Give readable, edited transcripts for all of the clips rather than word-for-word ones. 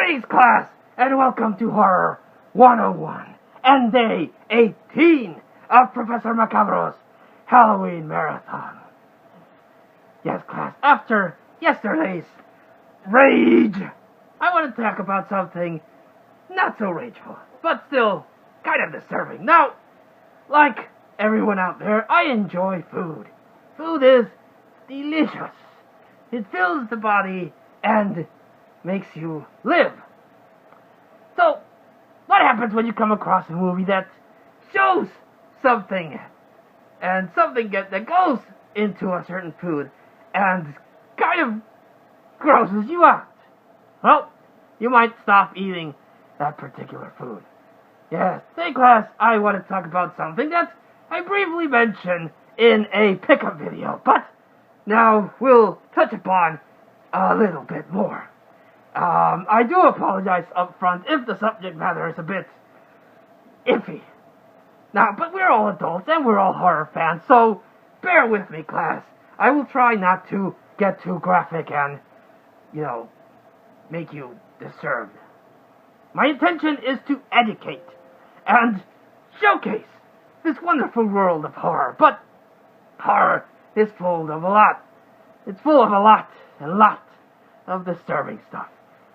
Greetings, class, and welcome to Horror 101 and Day 18 of Professor Macabro's Halloween Marathon. Yes, class, after yesterday's rage, I want to talk about something not so rageful, but still kind of disturbing. Now, like everyone out there, I enjoy food. Food is delicious. It fills the body and makes you live. So, what happens when you come across a movie that shows something, and something that goes into a certain food and kind of grosses you out? Well, you might stop eating that particular food. Yes, today, class, I want to talk about something that I briefly mentioned in a pickup video, but now we'll touch upon a little bit more. I do apologize up front if the subject matter is a bit iffy. Now, but we're all adults and we're all horror fans, so bear with me, class. I will try not to get too graphic and, make you disturbed. My intention is to educate and showcase this wonderful world of horror, but horror is full of a lot. It's full of a lot of disturbing stuff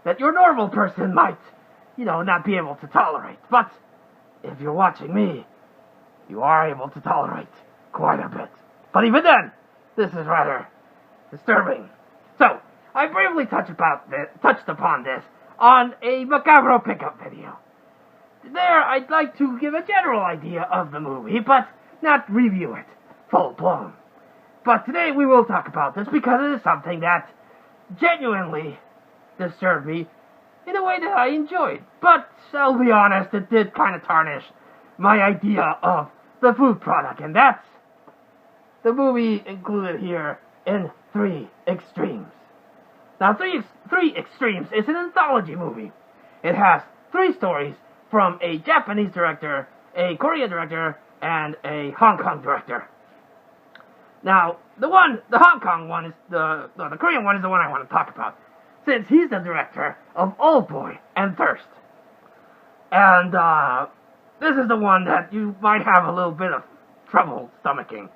that your normal person might, not be able to tolerate. But if you're watching me, you are able to tolerate quite a bit. But even then, this is rather disturbing. So, I briefly touched upon this on a Macabro pickup video. There, I'd like to give a general idea of the movie, but not review it full-blown. But today we will talk about this because it is something that genuinely disturbed me in a way that I enjoyed. But I'll be honest, it did kind of tarnish my idea of the food product, and that's the movie included here in 3 Extremes. Now, 3 Extremes is an anthology movie. It has 3 stories from a Japanese director, a Korean director, and a Hong Kong director. Now, the Hong Kong one is the Korean one is the one I want to talk about, since he's the director of Old Boy and Thirst. And, this is the one that you might have a little bit of trouble stomaching.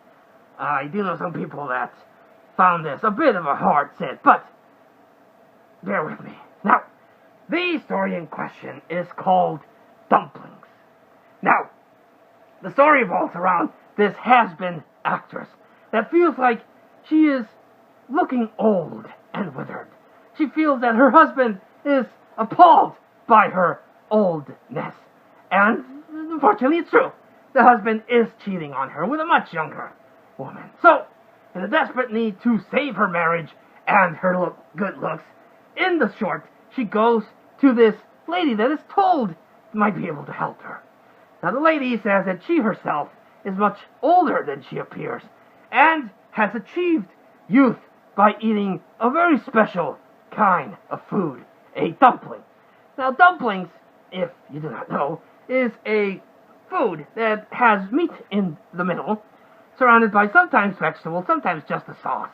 I do know some people that found this a bit of a hard sit, but bear with me. Now, the story in question is called Dumplings. Now, the story revolves around this has-been actress that feels like she is looking old and withered. She feels that her husband is appalled by her oldness. And, unfortunately, it's true. The husband is cheating on her with a much younger woman. So, in a desperate need to save her marriage and her good looks, in the short, she goes to this lady that is told might be able to help her. Now, the lady says that she herself is much older than she appears, and has achieved youth by eating a very special kind of food, a dumpling. Now, dumplings, if you do not know, is a food that has meat in the middle, surrounded by sometimes vegetables, sometimes just a sauce,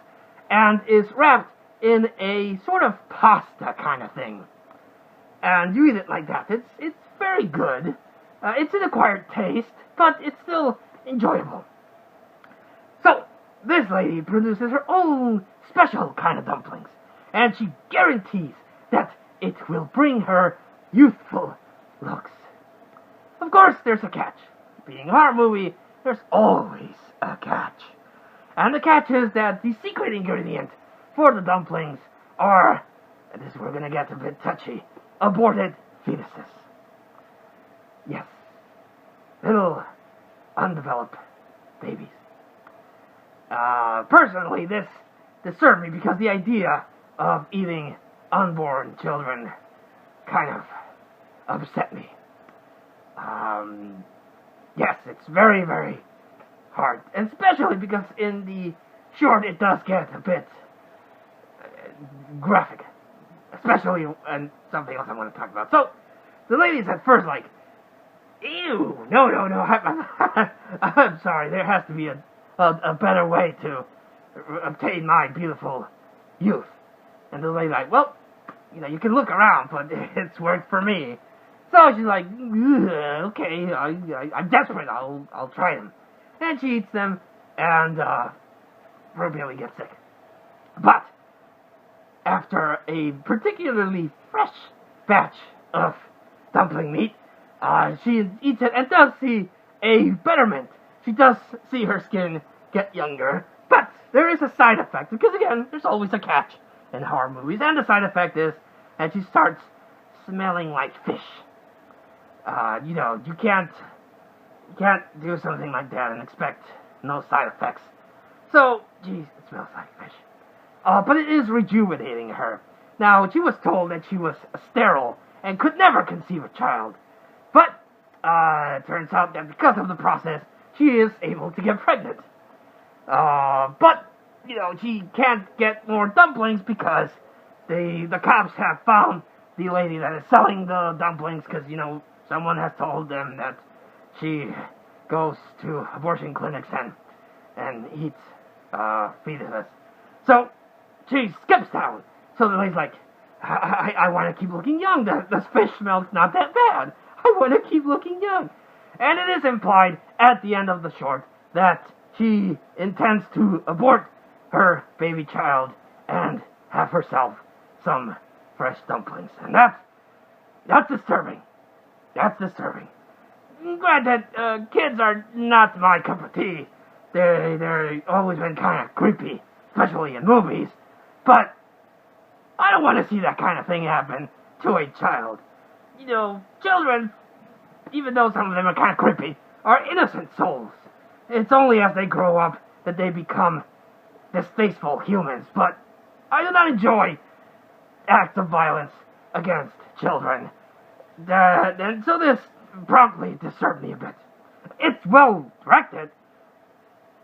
and is wrapped in a sort of pasta kind of thing. And you eat it like that. It's very good. It's an acquired taste, but it's still enjoyable. So, this lady produces her own special kind of dumplings, and she guarantees that it will bring her youthful looks. Of course, there's a catch. Being a horror movie, there's always a catch. And the catch is that the secret ingredient for the dumplings are, and this we're gonna get a bit touchy, aborted fetuses. Yes. Little undeveloped babies. Personally, this disturbed me because the idea of eating unborn children kind of upset me. Yes, it's very, very hard. And especially because in the short it does get a bit graphic. Especially, and something else I want to talk about. So, the ladies at first like, ew, no, I'm sorry, there has to be a better way to obtain my beautiful youth. And the lady like, well, you can look around, but it's worked for me. So she's like, okay, I'm desperate, I'll try them. And she eats them, and her belly gets sick. But after a particularly fresh batch of dumpling meat, she eats it and does see a betterment. She does see her skin get younger, but there is a side effect, because again, there's always a catch in horror movies, and the side effect is that she starts smelling like fish. You can't do something like that and expect no side effects. So, geez, it smells like fish. But it is rejuvenating her. Now, she was told that she was sterile and could never conceive a child. But, it turns out that because of the process, she is able to get pregnant. But, she can't get more dumplings because the cops have found the lady that is selling the dumplings, because, someone has told them that she goes to abortion clinics and eats fetuses. So she skips town. So the lady's like, I want to keep looking young. The fish smell's not that bad. I want to keep looking young. And it is implied at the end of the short that she intends to abort her baby child and have herself some fresh dumplings. And that's disturbing. That's disturbing. Granted, kids are not my cup of tea. They're always been kind of creepy, especially in movies. But I don't want to see that kind of thing happen to a child. Children, even though some of them are kind of creepy, are innocent souls. It's only as they grow up that they become distasteful humans. But I do not enjoy acts of violence against children. And so this promptly disturbed me a bit. It's well directed.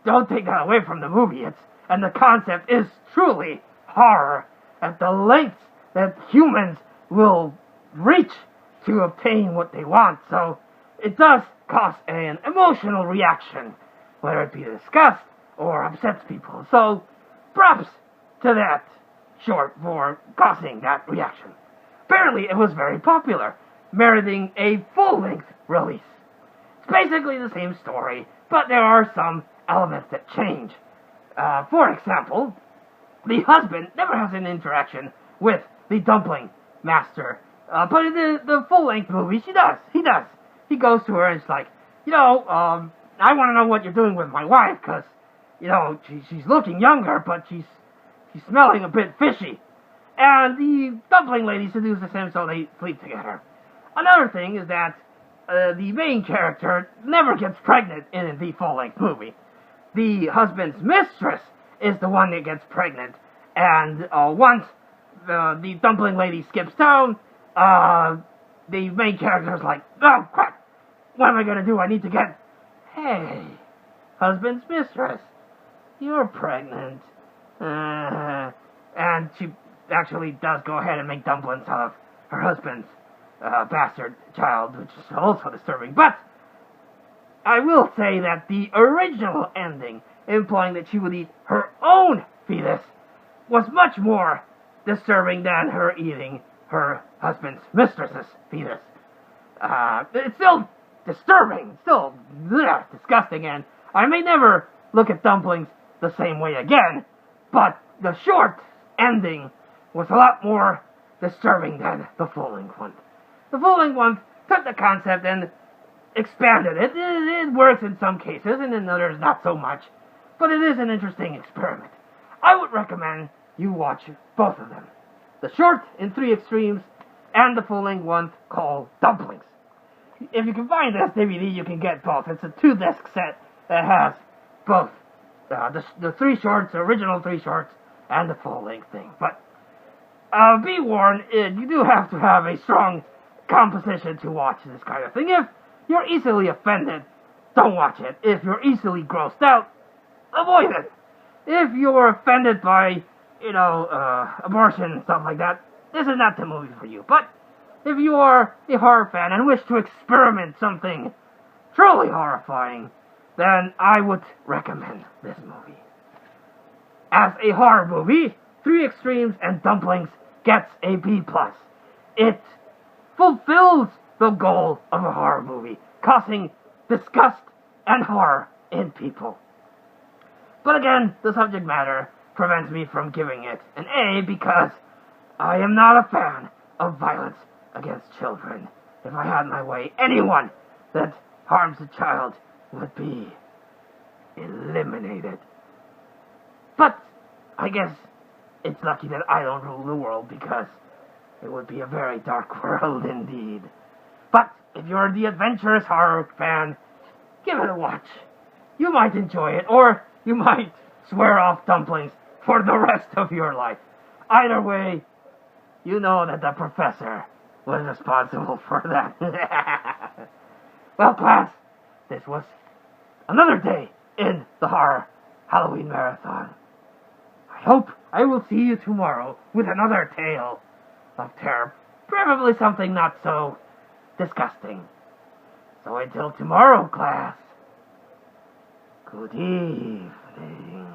Don't take that away from the movie. And the concept is truly horror at the lengths that humans will reach to obtain what they want. So it does cause an emotional reaction, whether it be disgust or upsets people. So props to that short for causing that reaction. Apparently it was very popular, meriting a full-length release. It's basically the same story, but there are some elements that change. For example, the husband never has an interaction with the dumpling master. But in the full-length movie, he does. He goes to her and is like, I want to know what you're doing with my wife, because, she's looking younger, but she's smelling a bit fishy. And the dumpling lady seduces him, so they sleep together. Another thing is that the main character never gets pregnant in the full-length movie. The husband's mistress is the one that gets pregnant. And once the dumpling lady skips town, the main character's like, oh, crap, what am I going to do? I need to get... Hey, husband's mistress, you're pregnant. And she actually does go ahead and make dumplings out of her husband's bastard child, which is also disturbing. But I will say that the original ending, implying that she would eat her own fetus, was much more disturbing than her eating her husband's mistress's fetus. It's still disturbing, still disgusting, and I may never look at dumplings the same way again, but the short ending was a lot more disturbing than the full-length one. The full-length one took the concept and expanded it. It works in some cases, and in others not so much, but it is an interesting experiment. I would recommend you watch both of them. The short in 3 extremes, and the full-length one called Dumplings. If you can find this DVD, you can get both. It's a 2-disc set that has both the 3 shorts, the original 3 shorts, and the full-length thing. But be warned, you do have to have a strong composition to watch this kind of thing. If you're easily offended, don't watch it. If you're easily grossed out, avoid it. If you're offended by, abortion and stuff like that, this is not the movie for you. But if you are a horror fan and wish to experiment something truly horrifying, then I would recommend this movie. As a horror movie, 3 Extremes and Dumplings gets a B+. It fulfills the goal of a horror movie, causing disgust and horror in people. But again, the subject matter prevents me from giving it an A because I am not a fan of violence against children. If I had my way, anyone that harms a child would be eliminated. But I guess it's lucky that I don't rule the world because it would be a very dark world indeed. But if you're the adventurous horror fan, give it a watch. You might enjoy it, or you might swear off dumplings for the rest of your life. Either way, you know that the professor was responsible for that. Well, class, this was another day in the horror Halloween marathon. I hope I will see you tomorrow with another tale of terror. Probably something not so disgusting. So until tomorrow, class, good evening.